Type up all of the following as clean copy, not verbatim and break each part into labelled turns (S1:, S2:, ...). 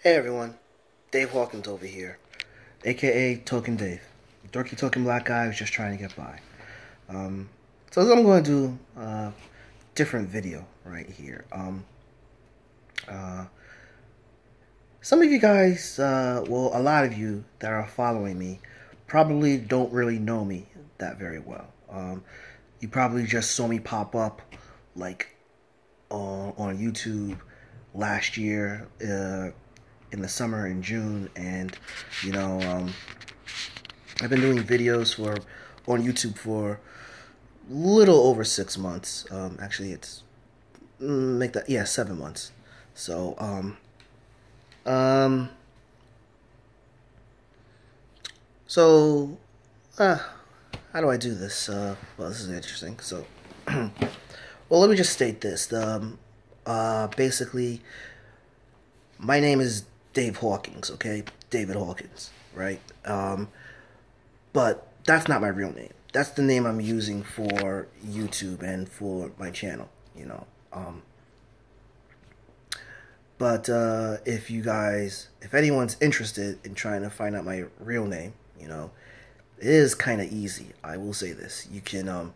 S1: Hey everyone, Dave Hawkins over here, aka Token Dave. Dorky token black guy who's just trying to get by. So I'm going to do a different video right here. Uh, some of you guys, well, a lot of you that are following me probably don't really know me that very well. You probably just saw me pop up like on YouTube last year in the summer in June, and I've been doing videos on YouTube for a little over 6 months. Actually, it's 7 months. So so how do I do this? Well, this is interesting. So well, let me just state this. Basically, my name is Dave Hawkins, okay? David Hawkins, right? But that's not my real name. That's the name I'm using for YouTube and for my channel, But if anyone's interested in trying to find out my real name, it is kind of easy. I will say this. You can,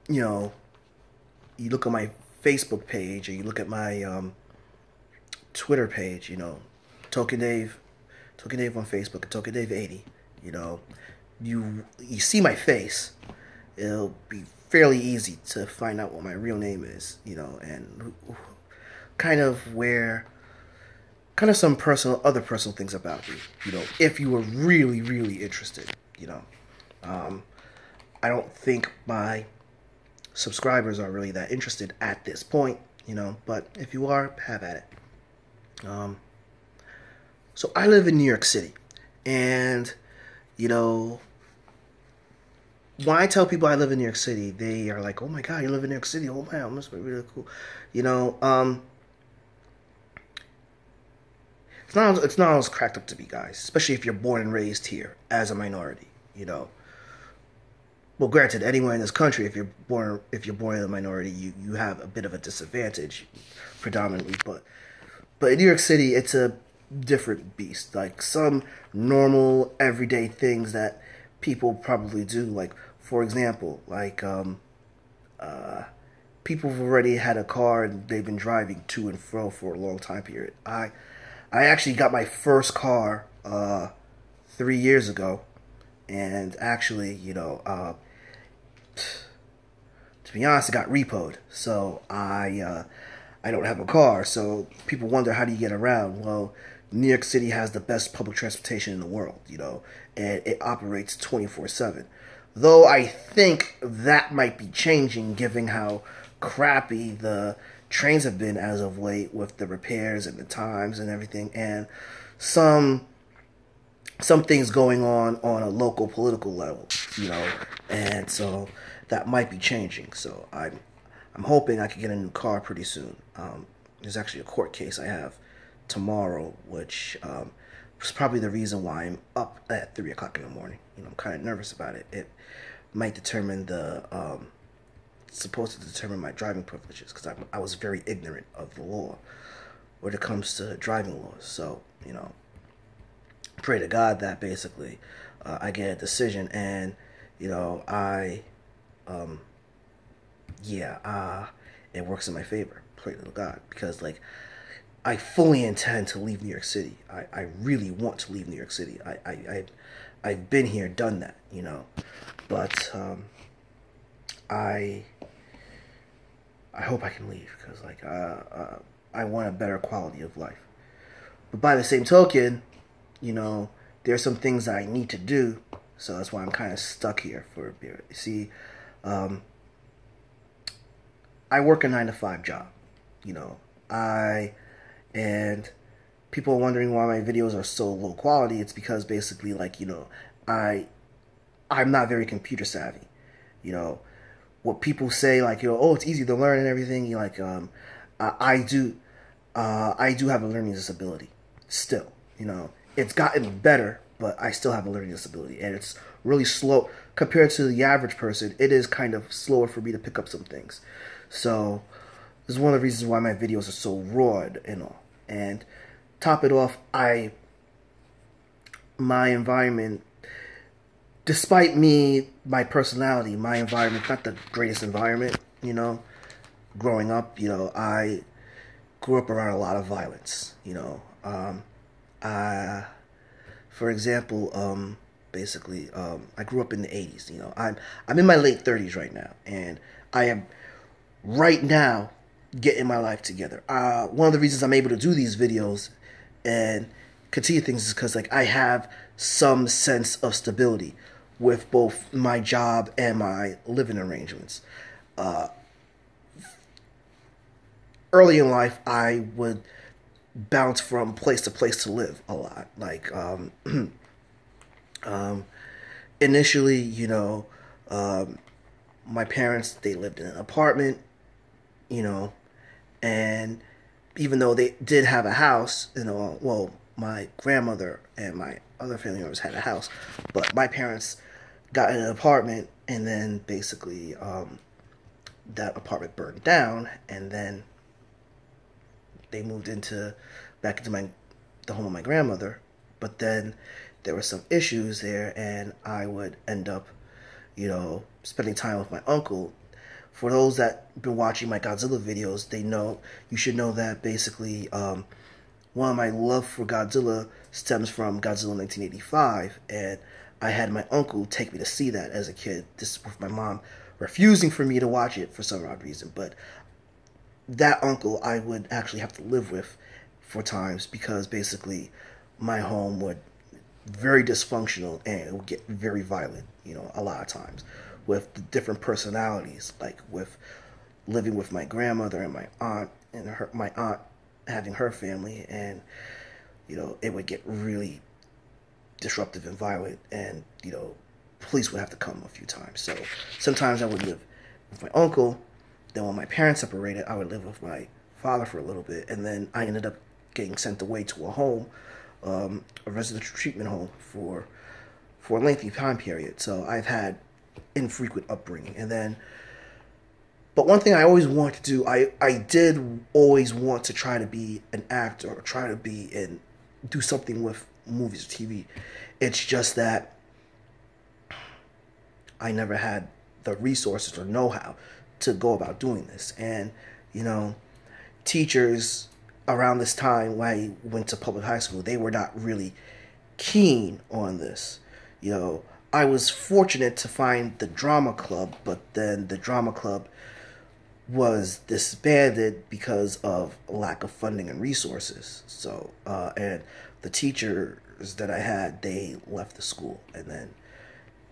S1: you look at my Facebook page or you look at my Twitter page, Token Dave on Facebook, and Token Dave 80, you see my face. It'll be fairly easy to find out what my real name is, and kind of some other personal things about me, if you were really, really interested, I don't think my subscribers are really that interested at this point, but if you are, have at it. So I live in New York City, and when I tell people I live in New York City, they are like, "Oh my God, you live in New York City? Oh man, that must be really cool." It's not always cracked up to be, guys. Especially if you're born and raised here as a minority. Well, granted, anywhere in this country, if you're born in a minority, you have a bit of a disadvantage, predominantly. But in New York City, it's a different beast. Like some normal everyday things that people probably do, like for example, like people have already had a car and they've been driving to and fro for a long time period. I actually got my first car 3 years ago, and actually, to be honest, it got repoed. So I don't have a car. So people wonder, how do you get around? Well, New York City has the best public transportation in the world, and it operates 24/7. Though I think that might be changing, given how crappy the trains have been as of late with the repairs and the times and everything, and some things going on a local political level, and so that might be changing. So I'm hoping I can get a new car pretty soon. There's actually a court case I have tomorrow, which is probably the reason why I'm up at 3 o'clock in the morning. I'm kind of nervous about it. It might determine it's supposed to determine my driving privileges, because I was very ignorant of the law when it comes to driving laws. So, pray to God that basically I get a decision, and, it works in my favor. Pray to God, because I fully intend to leave New York City. I really want to leave New York City. I've been here, done that, but I hope I can leave, because I want a better quality of life. But by the same token, there are some things that I need to do, so that's why I'm kind of stuck here for a bit. You see, I work a 9-to-5 job, and people are wondering why my videos are so low quality. It's because basically, I'm not very computer savvy. What people say, oh, it's easy to learn and everything. I do have a learning disability still. It's gotten better, but I still have a learning disability, and it's really slow compared to the average person. It is kind of slower for me to pick up some things. So this is one of the reasons why my videos are so raw and all. And top it off, my environment, despite me, my personality, my environment, not the greatest environment, growing up, I grew up around a lot of violence, for example, basically, I grew up in the 80s, I'm in my late 30s right now, and I am right now getting my life together. One of the reasons I'm able to do these videos and continue things is because, like, I have some sense of stability with both my job and my living arrangements. Early in life, I would bounce from place to place to live a lot. Like, initially, my parents, they lived in an apartment, and even though they did have a house, well, my grandmother and my other family members had a house, but my parents got in an apartment, and then basically that apartment burned down, and then they moved back into the home of my grandmother. But then there were some issues there, and I would end up, spending time with my uncle. For those that have been watching my Godzilla videos, you should know that basically one of my love for Godzilla stems from Godzilla 1985, and I had my uncle take me to see that as a kid. This is with my mom refusing for me to watch it for some odd reason, but that uncle I would actually have to live with for times, because basically my home would very dysfunctional and it would get very violent, a lot of times, with the different personalities, like with living with my grandmother and my aunt, and my aunt having her family, and it would get really disruptive and violent, and police would have to come a few times. So sometimes I would live with my uncle. Then when my parents separated, I would live with my father for a little bit, and then I ended up getting sent away to a home, a residential treatment home for a lengthy time period. So I've had infrequent upbringing. But one thing I always wanted to do, I did always want to try to be an actor, or try to do something with movies or TV. It's just that I never had the resources or know-how to go about doing this. And, teachers around this time when I went to public high school, they were not really keen on this. I was fortunate to find the drama club, but then the drama club was disbanded because of lack of funding and resources. So, and the teachers that I had, they left the school. And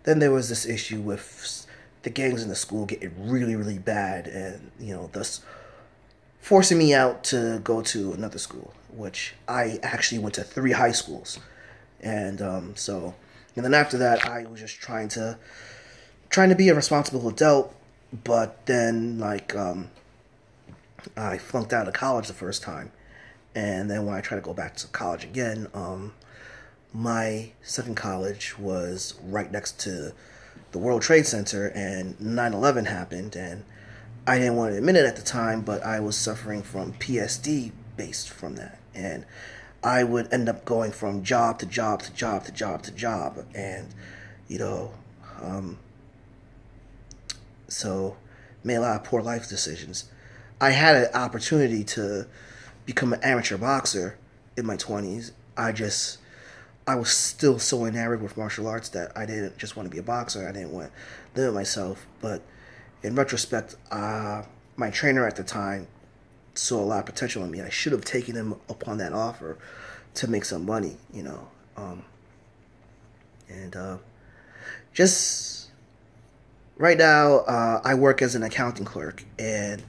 S1: then there was this issue with the gangs in the school getting really, really bad, and, thus forcing me out to go to another school, which I actually went to 3 high schools. And and then after that, I was just trying to be a responsible adult, but then, I flunked out of college the first time. And then when I tried to go back to college again, my second college was right next to the World Trade Center, and 9/11 happened, and I didn't want to admit it at the time, but I was suffering from PSD based from that. And I would end up going from job to job to job to job to job, and so made a lot of poor life decisions. I had an opportunity to become an amateur boxer in my 20s. I was still so enamored with martial arts that I didn't just want to be a boxer. I didn't want to limit myself. But in retrospect, my trainer at the time saw a lot of potential in me. I should have taken him upon that offer to make some money, just right now, I work as an accounting clerk, and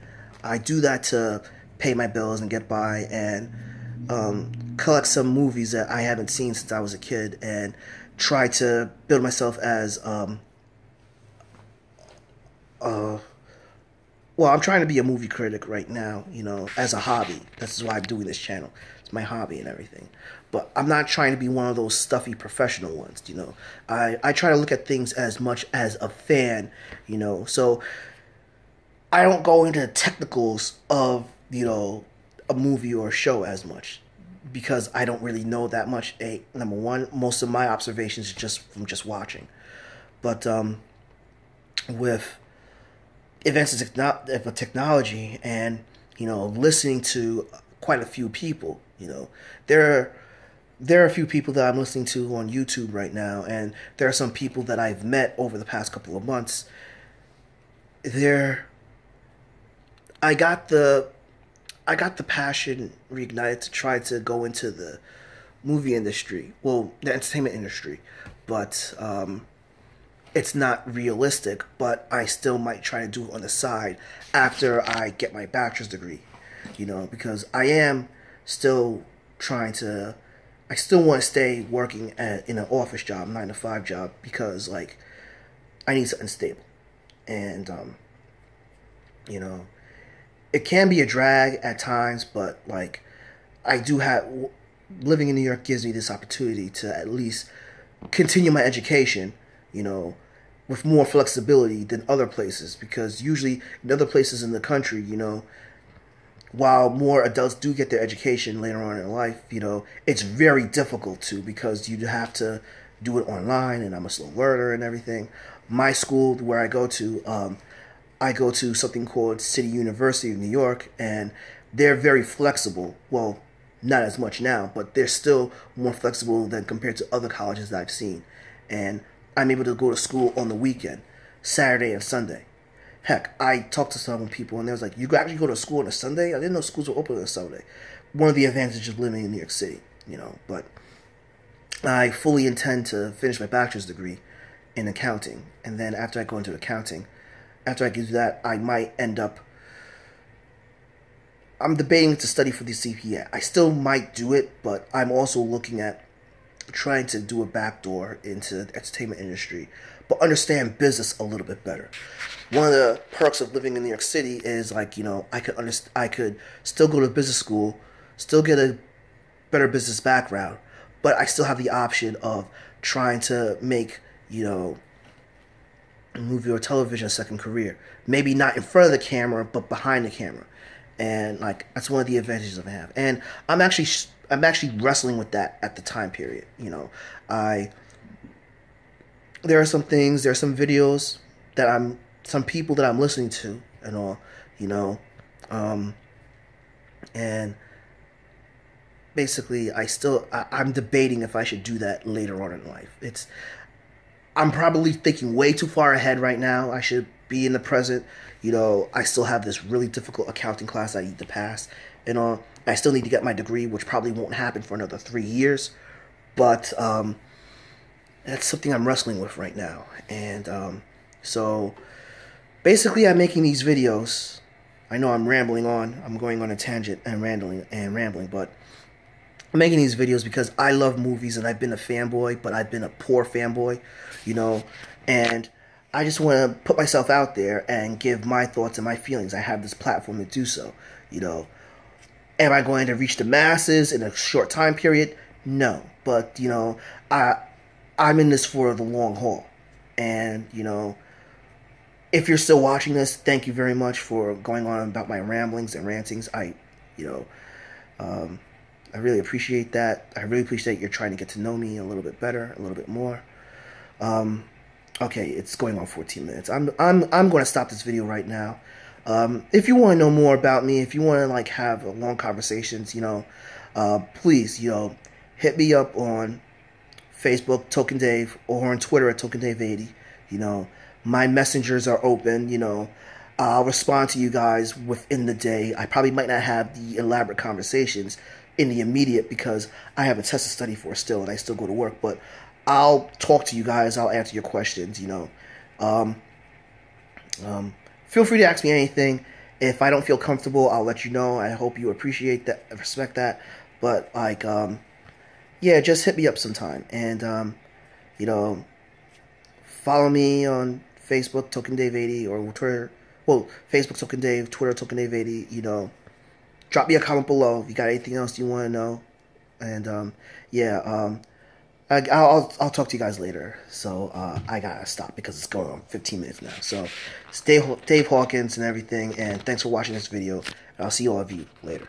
S1: I do that to pay my bills and get by, and collect some movies that I haven't seen since I was a kid, and try to build myself as well, I'm trying to be a movie critic right now, as a hobby. This is why I'm doing this channel. It's my hobby and everything. But I'm not trying to be one of those stuffy professional ones, I try to look at things as much as a fan, So I don't go into the technicals of, a movie or a show as much. because I don't really know that much. Number one, most of my observations are just from just watching. But with advances of technology and, listening to quite a few people, there are a few people that I'm listening to on YouTube right now, and there are some people that I've met over the past couple of months. I got the passion reignited to try to go into the movie industry, well, the entertainment industry, but it's not realistic. But I still might try to do it on the side after I get my bachelor's degree, because I am still trying to. I still want to stay working in an office job, 9-to-5 job, because I need something stable, and it can be a drag at times, but I do have living in New York gives me this opportunity to at least continue my education, with more flexibility than other places, because usually in other places in the country, while more adults do get their education later on in life, it's very difficult because you have to do it online, and I'm a slow learner and everything. My school, where I go to something called City University of New York, and they're very flexible. Well, not as much now, but they're still more flexible than compared to other colleges that I've seen. And I'm able to go to school on the weekend, Saturday and Sunday. Heck, I talked to some people, and they was like, you actually go to school on a Sunday? I didn't know schools were open on a Sunday. One of the advantages of living in New York City, But I fully intend to finish my bachelor's degree in accounting. And then after I go into accounting, after I do that, I might end up... I'm debating to study for the CPA. I still might do it, but I'm also looking at trying to do a backdoor into the entertainment industry, but understand business a little bit better. One of the perks of living in New York City is I could still go to business school, still get a better business background, but I still have the option of trying to make, movie or television a second career. Maybe not in front of the camera, but behind the camera. And that's one of the advantages I have. And I'm actually wrestling with that at the time period. There are some videos that some people that I'm listening to and all, and basically I'm debating if I should do that later on in life. I'm probably thinking way too far ahead right now. I should be in the present. I still have this really difficult accounting class I need to pass and all. I still need to get my degree, which probably won't happen for another 3 years. But that's something I'm wrestling with right now. And so basically I'm making these videos. I know I'm rambling on. I'm going on a tangent and rambling, but I'm making these videos because I love movies, and I've been a fanboy, but I've been a poor fanboy, and I just want to put myself out there and give my thoughts and my feelings. I have this platform to do so, Am I going to reach the masses in a short time period? No. But, I'm in this for the long haul. And, if you're still watching this, thank you very much for going on about my ramblings and rantings. I really appreciate that. I really appreciate you're trying to get to know me a little bit better, a little bit more. Okay, it's going on 14 minutes. I'm going to stop this video right now. If you want to know more about me, if you want to have long conversations, please, hit me up on Facebook, Token Dave, or on Twitter at Token Dave 80. My messengers are open. I'll respond to you guys within the day. I probably might not have the elaborate conversations in the immediate because I have a test to study for still, and I still go to work. But I'll talk to you guys. I'll answer your questions. Feel free to ask me anything. If I don't feel comfortable, I'll let you know. I hope you appreciate that, respect that. But yeah, just hit me up sometime. And follow me on Facebook, Token Dave 80, or Twitter. Well, Facebook Token Dave, Twitter Token Dave 80. Drop me a comment below if you got anything else you want to know. And yeah, I'll talk to you guys later. So I gotta stop because it's going on 15 minutes now. So stay Dave Hawkins and everything. And thanks for watching this video. And I'll see all of you later.